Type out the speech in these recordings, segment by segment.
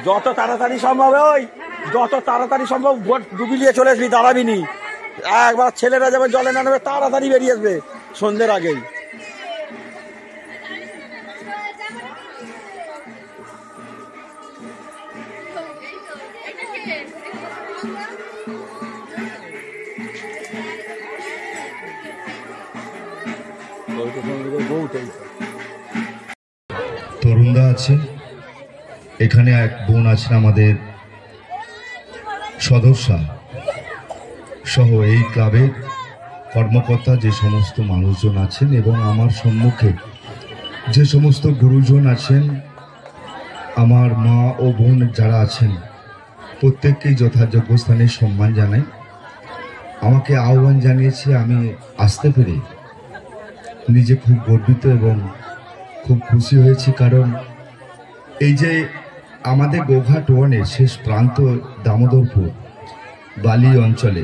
যত তাড়াতাড়ি সম্ভব যত তাড়াতাড়ি সম্ভব ভোট ডুবিয়ে চলে আসবি, দাঁড়াবি নি। একবার ছেলেরা যেমন জলে না নেবে তাড়াতাড়ি বেরিয়ে আসবে সন্ধ্যের আগেই। তরুণরা আছে এখানে, এক বোন আছেন আমাদের সদস্য সহ এই ক্লাবের কর্মকর্তা, যে সমস্ত মানুষজন আছেন এবং আমার সম্মুখে যে সমস্ত গুরুজন আছেন, আমার মা ও বোন যারা আছেন, প্রত্যেককেই যথাযোগ্য স্থানে সম্মান জানাই। আমাকে আহ্বান জানিয়েছে, আমি আসতে পেরে নিজে খুব গর্বিত এবং খুব খুশি হয়েছি। কারণ এই যে আমাদের গোঘাট ওয়ানের শেষ প্রান্ত দামোদরপুর বালি অঞ্চলে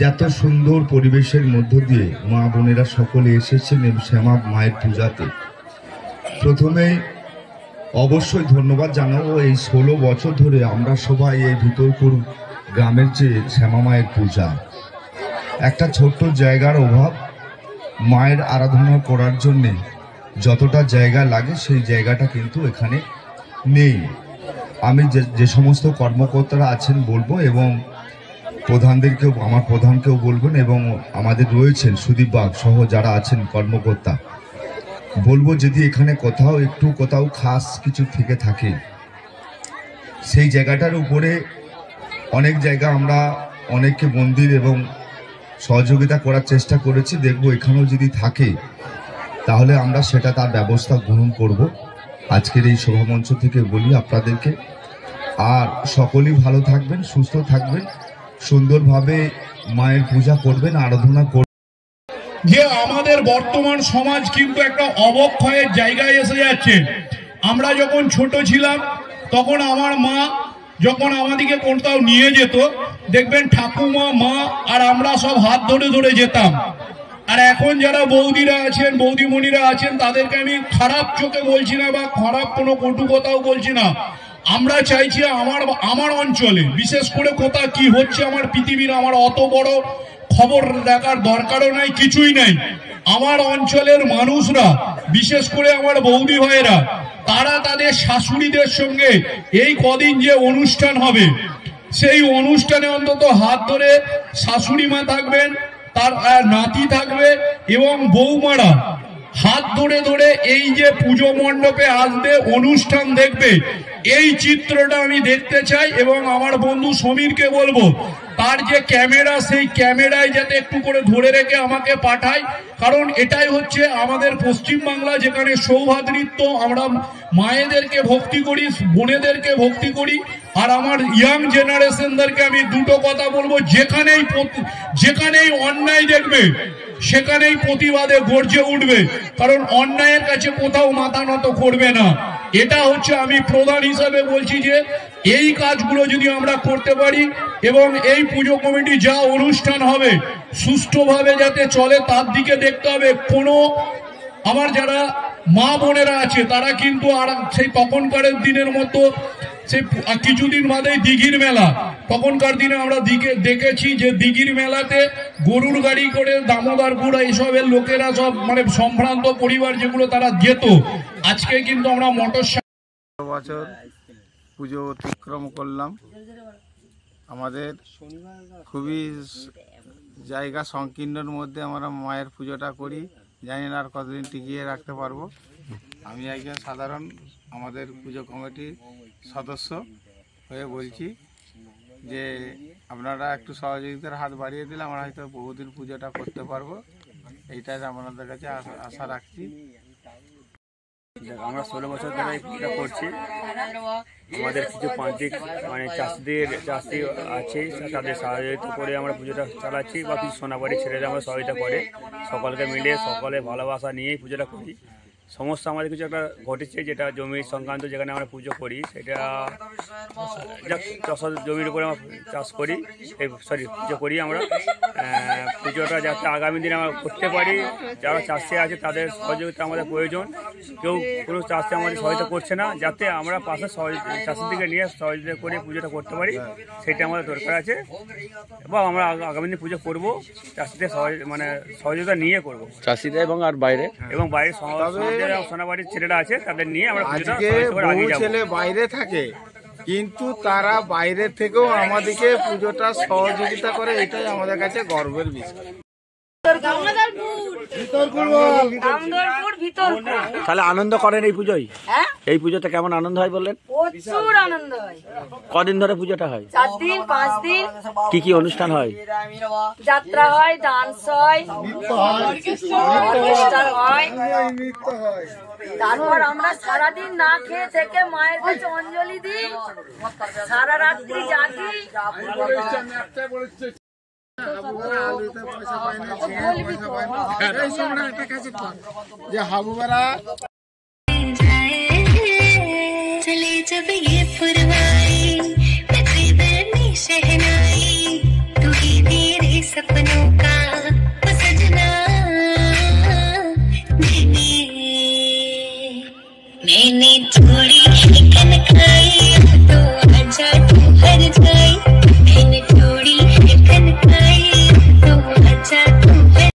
যত সুন্দর পরিবেশের মধ্য দিয়ে মা বোনেরা সকলে এসেছেন শ্যামা মায়ের পূজাতে, প্রথমে অবশ্যই ধন্যবাদ জানাবো। এই 16 বছর ধরে আমরা সবাই এই ভিতরপুর গ্রামের যে শ্যামা মায়ের পূজা, একটা ছোট্ট জায়গার অভাব, মায়ের আরাধনা করার জন্যে যতটা জায়গা লাগে সেই জায়গাটা কিন্তু এখানে নেই। আমি যে সমস্ত কর্মকর্তারা আছেন বলবো এবং প্রধানদেরকেও, আমার প্রধানকেও বলবেন এবং আমাদের রয়েছেন সুদীপ বাগ সহ যারা আছেন কর্মকর্তা, বলবো যদি এখানে কোথাও খাস কিছু থেকে থাকে, সেই জায়গাটার উপরে অনেক জায়গা আমরা অনেককে মন্দির এবং সহযোগিতা করার চেষ্টা করেছি। দেখবো এখানেও যদি থাকে তাহলে আমরা সেটা তার ব্যবস্থা গ্রহণ করব। আজকের এই সভামঞ্চ থেকে বলি আপনাদেরকে, আর সকলেই ভালো থাকবেন, সুস্থ থাকবেন, সুন্দরভাবে মায়ের পূজা করবেন, আরাধনা করবেন। যে আমাদের বর্তমান সমাজ কিন্তু একটা অবক্ষয়ের জায়গায় এসে যাচ্ছে। আমরা যখন ছোট ছিলাম তখন আমার মা যখন আমাদেরকে কোথাও নিয়ে যেত, দেখবেন ঠাকুমা, মা আর আমরা সব হাত ধরে ধরে যেতাম। আর এখন যারা বৌদিরা আছেন, বৌদিমণিরা আছেন, তাদেরকে আমি খারাপ চোখে বলছি না বা খারাপ কোনো কটু কথাও বলছি না। আমরা চাইছি আমার অঞ্চলে বিশেষ করে কোথা কি হচ্ছে আমার পৃথিবীর, আমার অত বড় খবর দেখার দরকারও নাই, কিছুই নাই। আমার অঞ্চলের মানুষরা, বিশেষ করে আমার বৌদি ভাইয়েরা, তারা তাদের শাশুড়িদের সঙ্গে এই কদিন যে অনুষ্ঠান হবে সেই অনুষ্ঠানে অন্তত হাত ধরে শাশুড়ি মা থাকবেন, তার নাতি থাকবে এবং বৌমারা হাত ধরে ধরে এই যে পুজো মণ্ডপে আসবে, অনুষ্ঠান দেখবে, এই চিত্রটা আমি দেখতে চাই। এবং আমার বন্ধু সমীরকে বলবো তার যে ক্যামেরা, সেই ক্যামেরায় যাতে একটু করে ধরে রেখে আমাকে পাঠায়। কারণ এটাই হচ্ছে আমাদের পশ্চিমবাংলা, যেখানে সৌভাতৃত্ব, আমরা মায়েদেরকে ভক্তি করি, বোনেদেরকে ভক্তি করি। আর আমার ইয়াং জেনারেশনদেরকে আমি দুটো কথা বলবো, যেখানেই অন্যায় দেখবে সেখানেই প্রতিবাদে গর্জে উঠবে, কারণ অন্যায়ের কাছে কোথাও মাথা নত করবে না। এটা হচ্ছে আমি প্রধান হিসাবে বলছি যে এই কাজগুলো যদি আমরা করতে পারি এবং এই পুজো কমিটি যা অনুষ্ঠান হবে সুষ্ঠুভাবে যাতে চলে তার দিকে দেখতে হবে। কোনো আমার যারা মা বোনেরা আছে তারা কিন্তু আর সেই তখনকার দিনের মতো, সেই কিছুদিন বাদেই দিঘির মেলা, তখনকার দিনে আমরা দেখেছি যে দিঘির মেলাতে গরুর গাড়ি করে দামোদরপুর এইসবের লোকেরা সব মানে সম্ভ্রান্ত পরিবার যেগুলো তারা যেত, আজকে কিন্তু আমরা মোটর বছর পুজো অতিক্রম করলাম। আমাদের খুবই জায়গা সংকীর্ণের মধ্যে আমরা মায়ের পুজোটা করি, জানি না আর কতদিন টিকিয়ে রাখতে পারবো। আমি একজন সাধারণ আমাদের পুজো কমিটির সদস্য হয়ে বলছি যে আপনারা একটু সহযোগিতার হাত বাড়িয়ে দিলে আমরা হয়তো বহুদিন পুজোটা করতে পারবো, এইটাই আপনাদের কাছে আশা রাখছি। আমরা 16 বছর ধরে এই পুজোটা করছি। আমাদের কিছু প্রান্তিক মানে চাষি আছে, তাদের সহযোগিতা করে আমরা পুজোটা চালাচ্ছি, বা কিছু সোনাবাড়ি ছেলেরা আমরা সহযোগিতা করে সকলকে মিলে সকলে ভালোবাসা নিয়েই পুজোটা করি। সমস্যা আমাদের কিছু একটা ঘটেছে, যেটা জমি সংক্রান্ত, যেখানে আমরা পুজো করি, সেটা চাষের জমির উপরে আমরা চাষ করি, পুজো করি আমরা। পুজোটা যাতে আগামী দিনে আমরা করতে পারি, যারা চাষি আছে তাদের সহযোগিতা আমাদের প্রয়োজন। কেউ কোনো চাষে আমাদের সহায়তা করছে না, যাতে আমরা পাশে চাষির দিকে নিয়ে সহযোগিতা করে পুজোটা করতে পারি, সেটা আমাদের দরকার আছে। এবং আমরা আগামী দিনে পুজো করবো, চাষিদের মানে সহযোগিতা নিয়ে করবো, চাষিরা এবং আর বাইরে সোনাবাড়ির ছেলেরা আছে তাদের নিয়ে আমরা আজকে বহু ছেলে বাইরে থাকে, কিন্তু তারা বাইরে থেকেও আমাদেরকে পুজোটা সহযোগিতা করে, এটাই আমাদের কাছে গর্বের বিষয়। তাহলে আনন্দ করেন এই পুজোয়? এই পুজোতে কেমন আনন্দ হয় বললেন? প্রচুর আনন্দ হয়। কদিন ধরে পুজোটা হয়? 4 দিন 5 দিন। কি কি অনুষ্ঠান হয়? যাত্রা হয়, ডান্স হয়, অনুষ্ঠান হয়। তারপর আমরা সারাদিন না খেয়ে থেকে মায়ের কাছে অঞ্জলি দিই, সারা রাত্রি জাগি। चले जब ये फुरवा